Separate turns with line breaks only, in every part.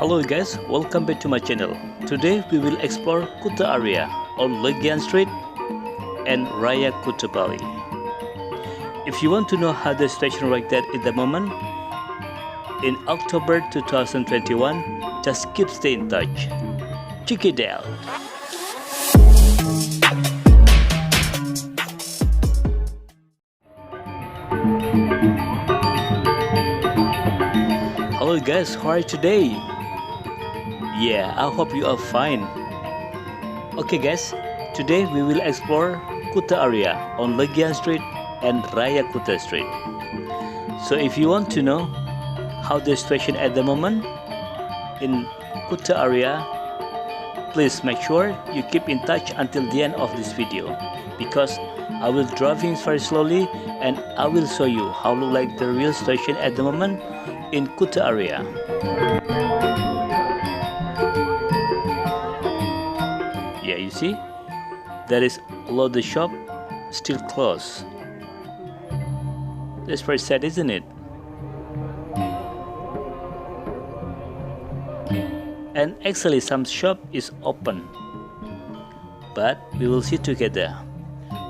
Hello guys, welcome back to my channel. Today we will explore Kuta area on Legian Street and Raya Kuta Bali. If you want to know how the situation like that at the moment, in October 2021, just keep stay in touch. Check it out. Hello guys, how are you today? Yeah, I hope you are fine. Okay guys, today we will explore Kuta area on Legian Street and Raya Kuta Street. So if you want to know how the situation at the moment in Kuta area, please make sure you keep in touch until the end of this video, because I will driving very slowly and I will show you how look like the real situation at the moment in Kuta area. Yeah, you see, there is a lot of shop still closed. That's very sad, isn't it? And actually some shop is open, but we will see together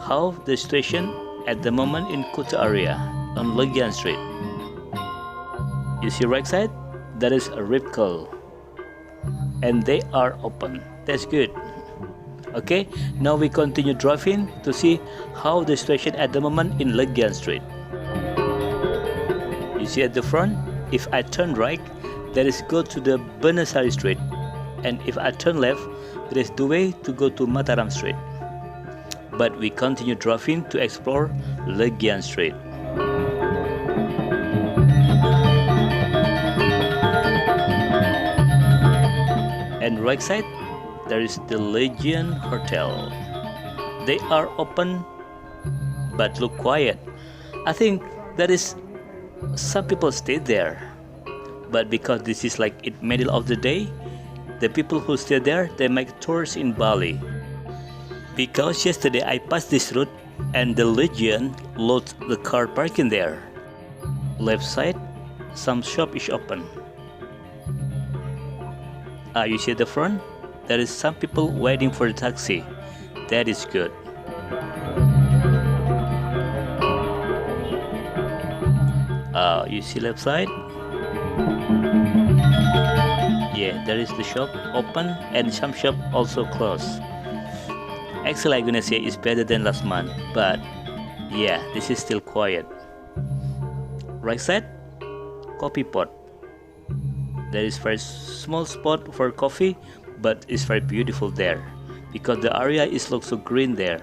how the situation at the moment in Kuta area on Legian Street. You see right side, there is a rip curl and they are open. That's good. Okay, now we continue driving to see how the situation at the moment in Legian Street. You see at the front, if I turn right, there is go to the Benasari Street, and if I turn left, there is the way to go to Mataram Street. But we continue driving to explore Legian Street. And right side, there is the Legian Hotel. They are open but look quiet. I think there is some people stay there, but because this is like in middle of the day, the people who stay there, they make tours in Bali. Because yesterday I passed this route and the Legian loads the car parking there. Left side, some shop is open. You see at the front, there is some people waiting for the taxi. That is good. You see left side? Yeah, there is the shop open and some shop also closed. Actually, I'm gonna say it's better than last month, but yeah, this is still quiet. Right side, coffee pot. There is very small spot for coffee, but it's very beautiful there because the area is looks so green there.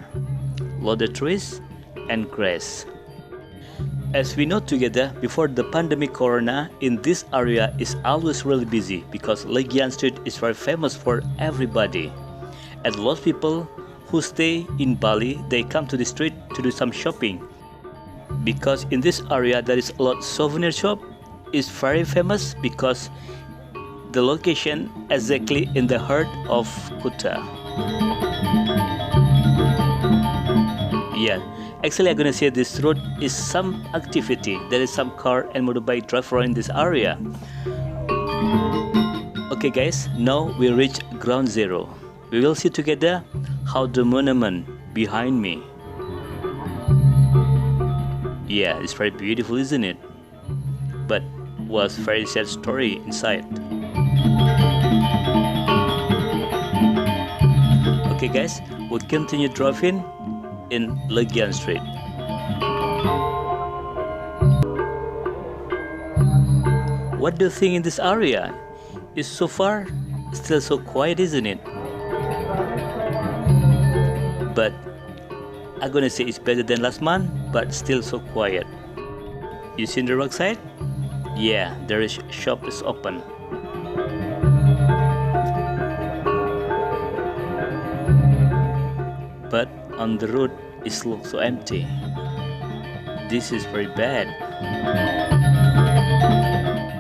Lot of trees and grass. As we know together, before the pandemic corona, in this area is always really busy because Legian Street is very famous for everybody. And a lot of people who stay in Bali, they come to the street to do some shopping. Because in this area there is a lot of souvenir shop. It's very famous because the location exactly in the heart of Kuta. Yeah, actually I'm gonna say this road is some activity. There is some car and motorbike drive around in this area. Okay guys, now we reach ground zero. We will see together how the monument behind me. Yeah, it's very beautiful, isn't it? But was very sad story inside. Okay guys, we'll continue driving in Legian Street. What do you think in this area? Is so far still so quiet, isn't it? But I'm gonna say it's better than last month, but still so quiet. You see in the rock side? Yeah, there is shop is open. But on the road it looks so empty. This is very bad.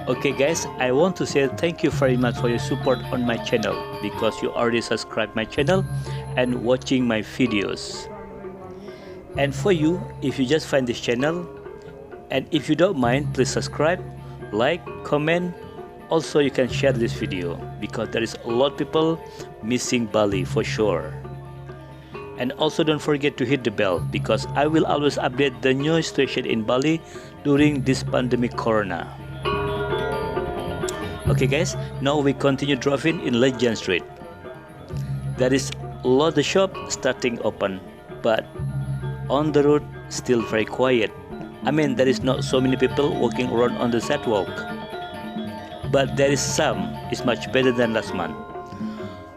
Okay guys, I want to say thank you very much for your support on my channel, because you already subscribed my channel and watching my videos. And for you, if you just find this channel, and if you don't mind, please subscribe, like, comment, also you can share this video because there is a lot of people missing Bali for sure. And also don't forget to hit the bell because I will always update the new situation in Bali during this pandemic corona. Okay guys, now we continue driving in Legian Street. There is a lot of shop starting open, but on the road still very quiet. I mean, there is not so many people walking around on the sidewalk, but there is some. It's much better than last month.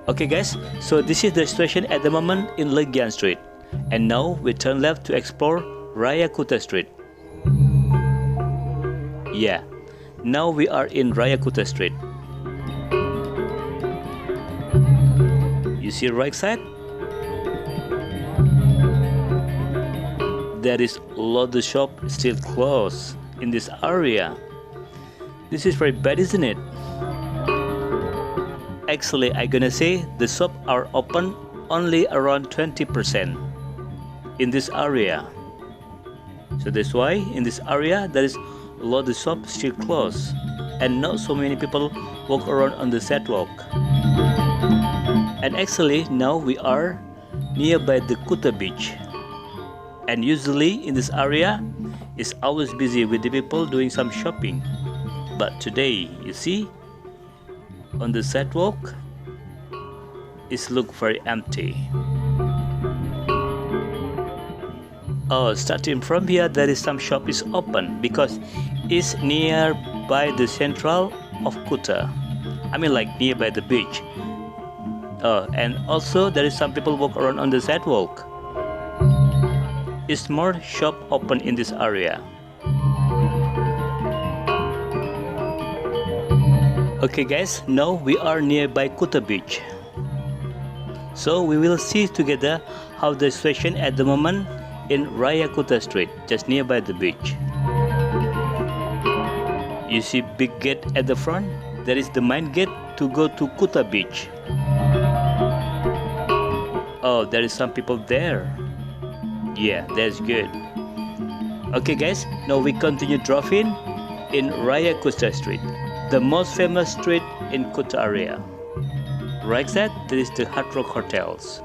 Okay guys, so this is the situation at the moment in Legian Street, and now we turn left to explore Raya Kuta Street. Yeah, now we are in Raya Kuta Street. You see right side? There is a lot of shop still closed in this area. This is very bad, isn't it? Actually, I'm gonna say the shop are open only around 20% in this area. So that's why in this area there is a lot of shops still closed and not so many people walk around on the sidewalk. And actually now we are nearby the Kuta Beach. And usually in this area it's always busy with the people doing some shopping. But today, you see, on the sidewalk, it looks very empty. Oh, starting from here, there is some shop is open because it's nearby the central of Kuta. I mean like nearby the beach. Oh, and also there is some people walk around on the sidewalk. It's more shop open in this area. Okay guys, now we are nearby Kuta Beach. So we will see together how the situation at the moment in Raya Kuta Street, just nearby the beach. You see big gate at the front? That is the main gate to go to Kuta Beach. Oh, there is some people there. Yeah, that's good. Okay guys, now we continue driving in Raya Kuta Street, the most famous street in Kuta area. Right side, there is the Hard Rock Hotels.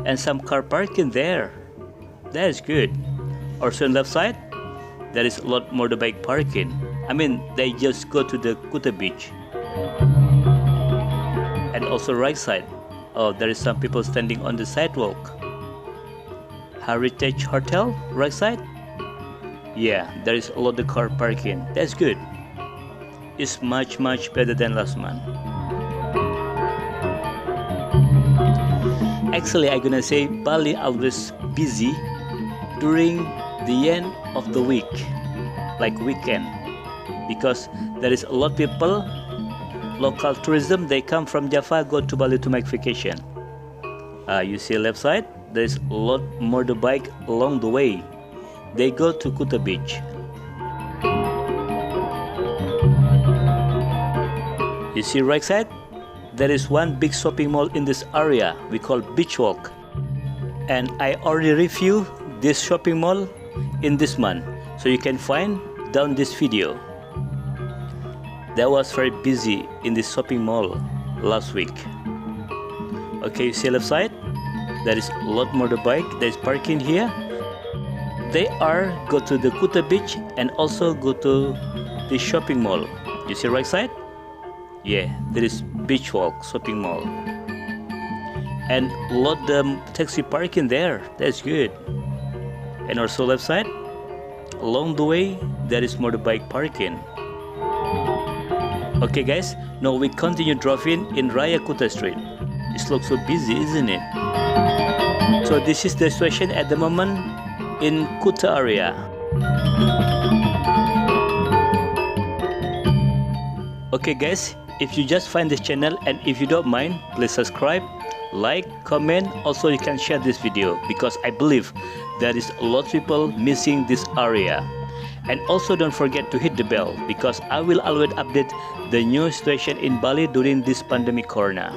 And some car parking there. That is good. Also on left side, there is a lot motorbike parking. I mean, they just go to the Kuta Beach. And also right side, oh, there is some people standing on the sidewalk. Heritage Hotel, right side? Yeah, there is a lot of car parking. That's good. It's much better than last month. Actually, I'm gonna say Bali always busy during the end of the week, like weekend, because there is a lot of people, local tourism, they come from Java, go to Bali to make vacation. You see left side, there is a lot motorbike along the way. They go to Kuta Beach. You see right side, there is one big shopping mall in this area we call Beach Walk. And I already reviewed this shopping mall in this month, so you can find down this video. That was very busy in this shopping mall last week. Okay, you see left side, there is a lot motorbike that is parking here. They are go to the Kuta Beach and also go to the shopping mall. You see right side? Yeah, there is Beach Walk shopping mall. And a lot of taxi parking there. That's good. And also left side, along the way, there is motorbike parking. Okay guys, now we continue driving in Raya Kuta Street. It looks so busy, isn't it? So this is the situation at the moment in Kuta area. Okay guys, if you just find this channel and if you don't mind, please subscribe, like, comment. Also you can share this video because I believe there is a lot of people missing this area. And also don't forget to hit the bell because I will always update the new situation in Bali during this pandemic corona.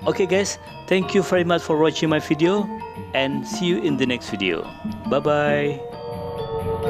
Okay guys, thank you very much for watching my video and see you in the next video. Bye bye.